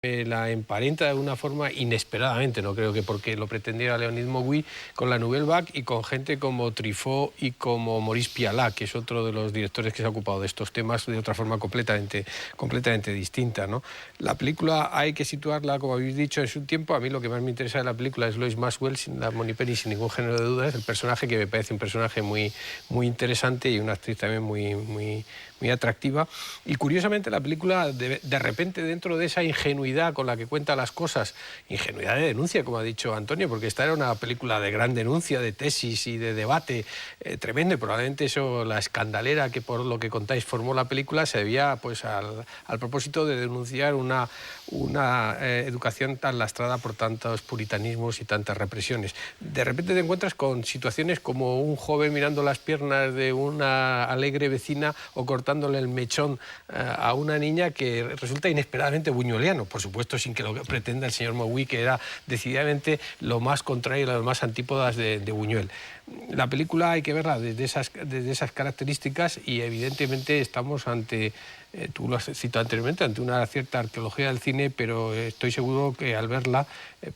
La emparenta de una forma inesperadamente, no creo que porque lo pretendiera Leonid Moguy, con la Nouvelle Vague y con gente como Truffaut y como Maurice Pialat, que es otro de los directores que se ha ocupado de estos temas de otra forma completamente distinta, ¿no? La película hay que situarla, como habéis dicho, en su tiempo. A mí lo que más me interesa de la película es Lois Maxwell, sin la Monipenny, sin ningún género de dudas. El personaje, que me parece un personaje muy interesante, y una actriz también muy atractiva. Y curiosamente la película, de repente, dentro de esa ingenuidad con la que cuenta las cosas, ingenuidad de denuncia, como ha dicho Antonio, porque esta era una película de gran denuncia, de tesis y de debate tremendo, y probablemente eso, la escandalera que, por lo que contáis, formó la película, se debía pues al propósito de denunciar una educación tan lastrada por tantos puritanismos y tantas represiones. De repente te encuentras con situaciones como un joven mirando las piernas de una alegre vecina o cortándole el mechón a una niña, que resulta inesperadamente buñueliano, por supuesto sin que lo pretenda el señor Moguy, que era decididamente lo más contrario, las más antípodas de Buñuel. La película hay que verla desde esas características, y evidentemente estamos ante, tú lo has citado anteriormente, ante una cierta arqueología del cine, pero estoy seguro que al verla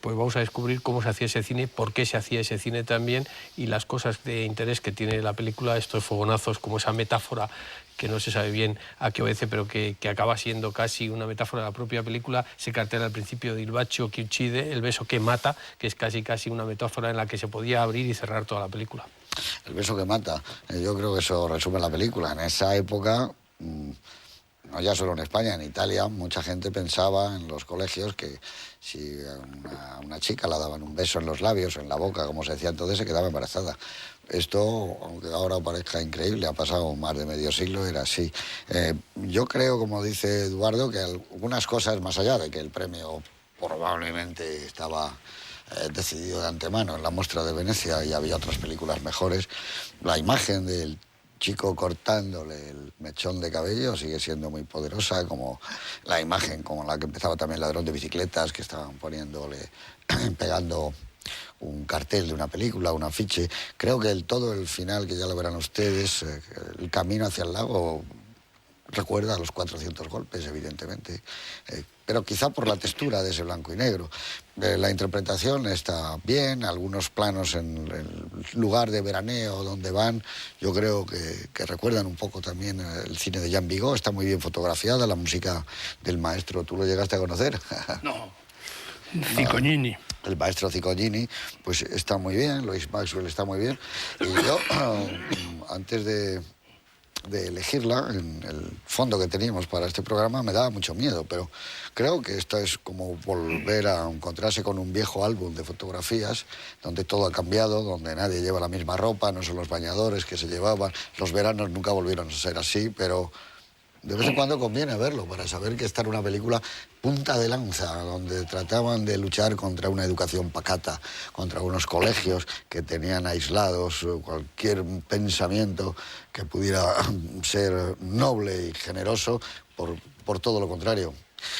pues vamos a descubrir cómo se hacía ese cine, por qué se hacía ese cine también, y las cosas de interés que tiene la película, estos fogonazos, como esa metáfora que no se sabe bien a qué obedece, pero que acaba siendo casi una metáfora de la propia película. Se cartel al principio de Il bacio che uccide, el beso que mata, que es casi una metáfora en la que se podía abrir y cerrar toda la película. El beso que mata, yo creo que eso resume la película. En esa época, no ya solo en España, en Italia, mucha gente pensaba en los colegios que si a una chica la daban un beso en los labios, en la boca, como se decía entonces, se quedaba embarazada. Esto, aunque ahora parezca increíble, ha pasado más de medio siglo, era así. Yo creo, como dice Eduardo, que algunas cosas, más allá de que el premio probablemente estaba decidido de antemano en la muestra de Venecia y había otras películas mejores, la imagen del chico cortándole el mechón de cabello sigue siendo muy poderosa, como la imagen con la que empezaba también Ladrón de bicicletas, que estaban poniéndole, pegando un cartel de una película, un afiche. Creo que todo el final, que ya lo verán ustedes, el camino hacia el lago, recuerda a los 400 golpes, evidentemente, pero quizá por la textura de ese blanco y negro. La interpretación está bien, algunos planos en el lugar de veraneo donde van, yo creo que recuerdan un poco también el cine de Jean Vigo. Está muy bien fotografiada, la música del maestro, ¿tú lo llegaste a conocer? No, Cicognini. No, el maestro Cicognini, pues está muy bien, Lois Maxwell está muy bien, y yo, antes de elegirla, en el fondo que teníamos para este programa, me daba mucho miedo, pero creo que esto es como volver a encontrarse con un viejo álbum de fotografías donde todo ha cambiado, donde nadie lleva la misma ropa, no son los bañadores que se llevaban, los veranos nunca volvieron a ser así, pero de vez en cuando conviene verlo para saber que esta era una película punta de lanza, donde trataban de luchar contra una educación pacata, contra unos colegios que tenían aislados cualquier pensamiento que pudiera ser noble y generoso, por todo lo contrario.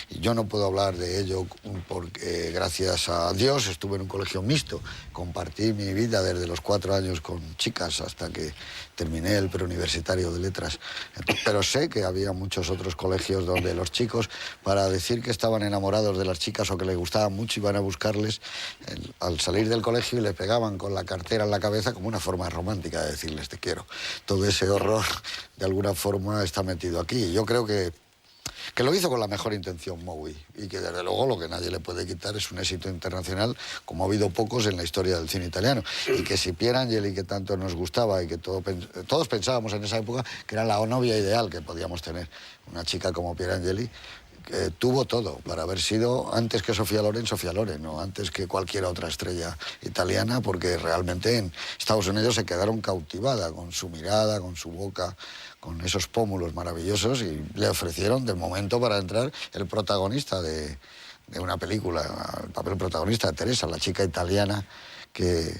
Y yo no puedo hablar de ello porque, gracias a Dios, estuve en un colegio mixto. Compartí mi vida desde los 4 años con chicas hasta que terminé el preuniversitario de letras. Pero sé que había muchos otros colegios donde los chicos, para decir que estaban enamorados de las chicas o que les gustaban mucho, iban a buscarles al salir del colegio y le pegaban con la cartera en la cabeza como una forma romántica de decirles te quiero. Todo ese horror, de alguna forma, está metido aquí. Yo creo que lo hizo con la mejor intención Moguy, y que desde luego lo que nadie le puede quitar es un éxito internacional como ha habido pocos en la historia del cine italiano, y que si Pierangeli, que tanto nos gustaba y que todos pensábamos en esa época que era la novia ideal que podíamos tener, una chica como Pierangeli, que tuvo todo para haber sido, antes que Sofía Loren, no antes que cualquier otra estrella italiana, porque realmente en Estados Unidos se quedaron cautivada con su mirada, con su boca, con esos pómulos maravillosos, y le ofrecieron de momento para entrar el protagonista de una película, el papel protagonista de Teresa, la chica italiana que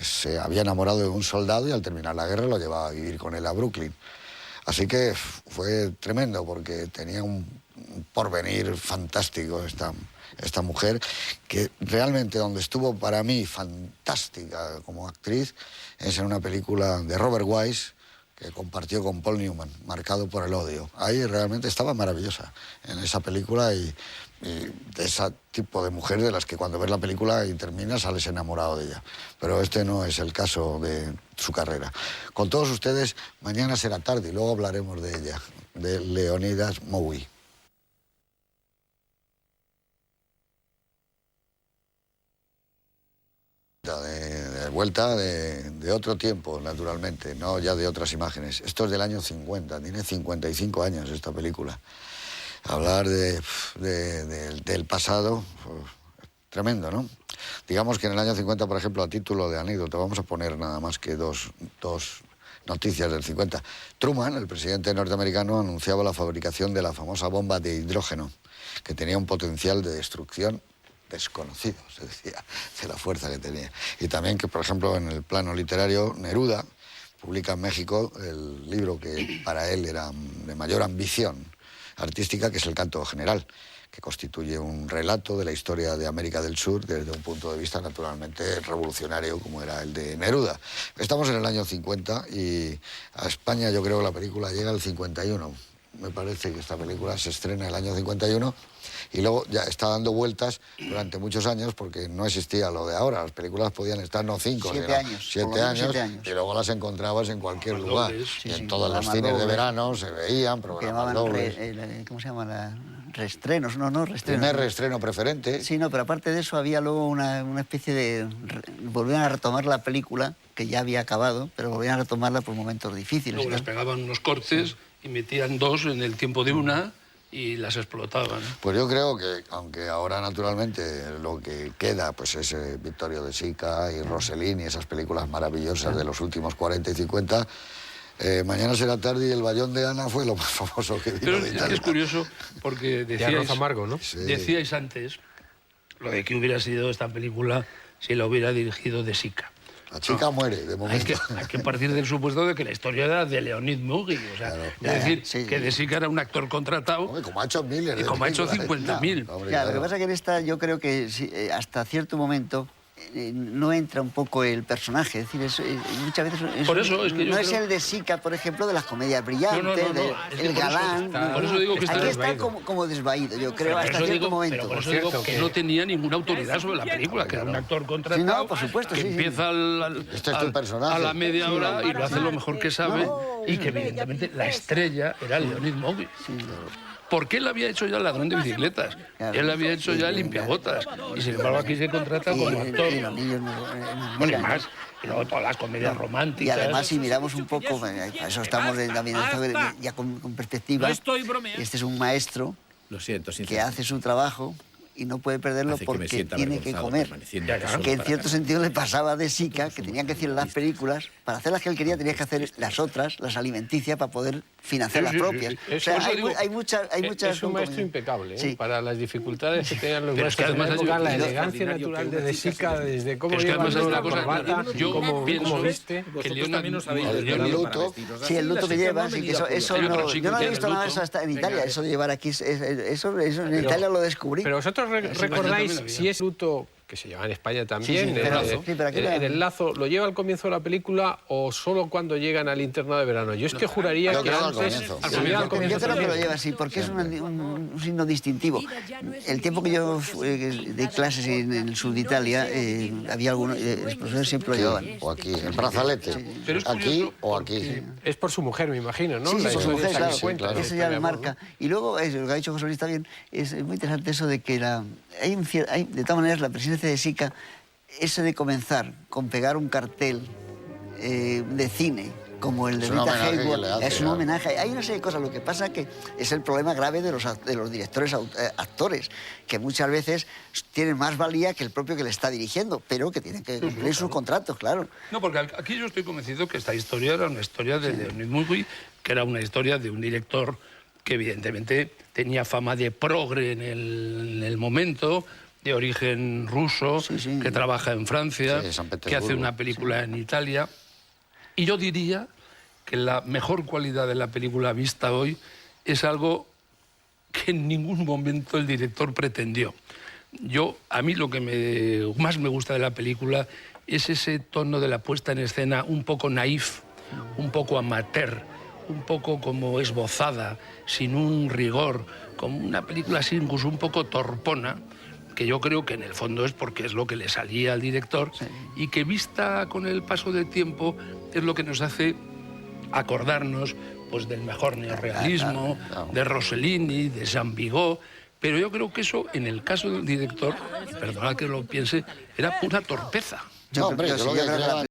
se había enamorado de un soldado y al terminar la guerra lo llevaba a vivir con él a Brooklyn. Así que fue tremendo, porque tenía un porvenir fantástico esta mujer, que realmente donde estuvo para mí fantástica como actriz es en una película de Robert Wise, que compartió con Paul Newman, Marcado por el odio. Ahí realmente estaba maravillosa en esa película y de ese tipo de mujer de las que cuando ves la película y terminas sales enamorado de ella. Pero este no es el caso de su carrera. Con todos ustedes, Mañana será tarde y luego hablaremos de ella, de Leonidas Mowi. De vuelta de otro tiempo, naturalmente, no ya de otras imágenes. Esto es del año 50, tiene 55 años esta película. Hablar del pasado, pues, tremendo, ¿no? Digamos que en el año 50, por ejemplo, a título de anécdota, vamos a poner nada más que dos noticias del 50. Truman, el presidente norteamericano, anunciaba la fabricación de la famosa bomba de hidrógeno, que tenía un potencial de destrucción desconocido, se decía, de la fuerza que tenía. Y también que, por ejemplo, en el plano literario, Neruda publica en México el libro que para él era de mayor ambición artística, que es El Canto General, que constituye un relato de la historia de América del Sur desde un punto de vista naturalmente revolucionario como era el de Neruda. Estamos en el año 50 y a España yo creo que la película llega al 51. Me parece que esta película se estrena en el año 51 y luego ya está dando vueltas durante muchos años porque no existía lo de ahora. Las películas podían estar no 5, sino 7 años y luego las encontrabás en cualquier lugar. Sí, y en todos los cines de verano se veían programas dobles. ¿Cómo se llama? Reestrenos, no reestrenos. Primer reestreno preferente. Sí, no, pero aparte de eso había luego una especie de... Volvían a retomar la película, que ya había acabado, pero volvían a retomarla por momentos difíciles. Luego les pegaban unos cortes y metían dos en el tiempo de una y las explotaban. Pues yo creo que, aunque ahora naturalmente lo que queda pues es Vittorio De Sica y Rossellini, esas películas maravillosas de los últimos 40 y 50... Mañana será tarde y El Bayón de Ana fue lo más famoso que vino de Italia. Es curioso porque decíais, amargo, ¿no? Sí. Decíais antes lo de que hubiera sido esta película si la hubiera dirigido De Sica. La chica muere, de momento. Hay que partir del supuesto de que la historia era de Leonid Mogi. O sea, claro, es decir, que De Sica era un actor contratado. Hombre, como ha hecho miles. Y como ha hecho 50.000. Claro, lo que pasa es que en esta yo creo que hasta cierto momento no entra un poco el personaje, es decir, muchas veces por eso, es que no es el De Sica, por ejemplo, de las comedias brillantes, el galán. Por eso digo que aquí está como desvaído, yo creo, hasta cierto momento. Pero por eso digo que no tenía ninguna autoridad sobre la película, que era un actor contratado, sí, no, por supuesto, que empieza a la media hora y lo hace lo mejor que sabe, y que evidentemente la estrella era Leonid Mogi. Porque él había hecho ya Ladrón de Bicicletas, él había hecho ya Limpiabotas, y sin embargo aquí se contrata como actor. Y los niños bueno, y más, y luego todas las comedias románticas. Y además, si miramos un poco, para eso estamos también ya con perspectiva, este es un maestro que hace su trabajo y no puede perderlo porque tiene que comer. Que en cierto sentido le pasaba a De Sica, que tenía que decir las películas, para hacer las que él quería tenías que hacer las otras, las alimenticias, para poder financiar las propias. O sea, hay muchas... Es un maestro impecable, ¿eh? Para las dificultades que tenían los maestros de la época, la elegancia natural de Sica, desde cómo lleva la corbata, cómo viste. Que León también no sabía. El luto. Sí, el luto que lleva, eso no... Yo no he visto nada de eso hasta en Italia, eso de llevar aquí, eso en Italia lo descubrí. Pero vosotros recordáis si es luto que se lleva en España también, en el lazo, ¿lo lleva al comienzo de la película o solo cuando llegan al internado de verano? Yo es que juraría que antes... Yo creo que lo lleva así, porque es un signo distintivo. El tiempo que yo de clases en el sur de Italia, había algunos, los profesores siempre lo llevaban. O aquí, el brazalete. Aquí o aquí. Es por su mujer, me imagino, ¿no? Sí, por su mujer, claro. Eso ya le marca. Y luego, lo que ha dicho José Luis también, es muy interesante eso de que hay de todas maneras, la presidencia de Sica, eso de comenzar con pegar un cartel de cine, como el de Rita Hayworth, es un homenaje. Hay una serie de cosas. Lo que pasa que es el problema grave de los directores actores, que muchas veces tienen más valía que el propio que le está dirigiendo, pero que tienen que cumplir sus contratos, claro. No, porque aquí yo estoy convencido que esta historia era una historia de Leonid Mogi, que era una historia de un director que evidentemente tenía fama de progre en el momento, de origen ruso, que trabaja en Francia, que hace una película en Italia. Y yo diría que la mejor cualidad de la película vista hoy es algo que en ningún momento el director pretendió. A mí lo que más me gusta de la película es ese tono de la puesta en escena un poco naif, un poco amateur, un poco como esbozada, sin un rigor, como una película así incluso un poco torpona, que yo creo que en el fondo es porque es lo que le salía al director, y que vista con el paso del tiempo es lo que nos hace acordarnos pues del mejor neorrealismo, de Rossellini, de Jean Vigo. Pero yo creo que eso, en el caso del director, y perdonad que lo piense, era pura torpeza. No, hombre, yo lo que creo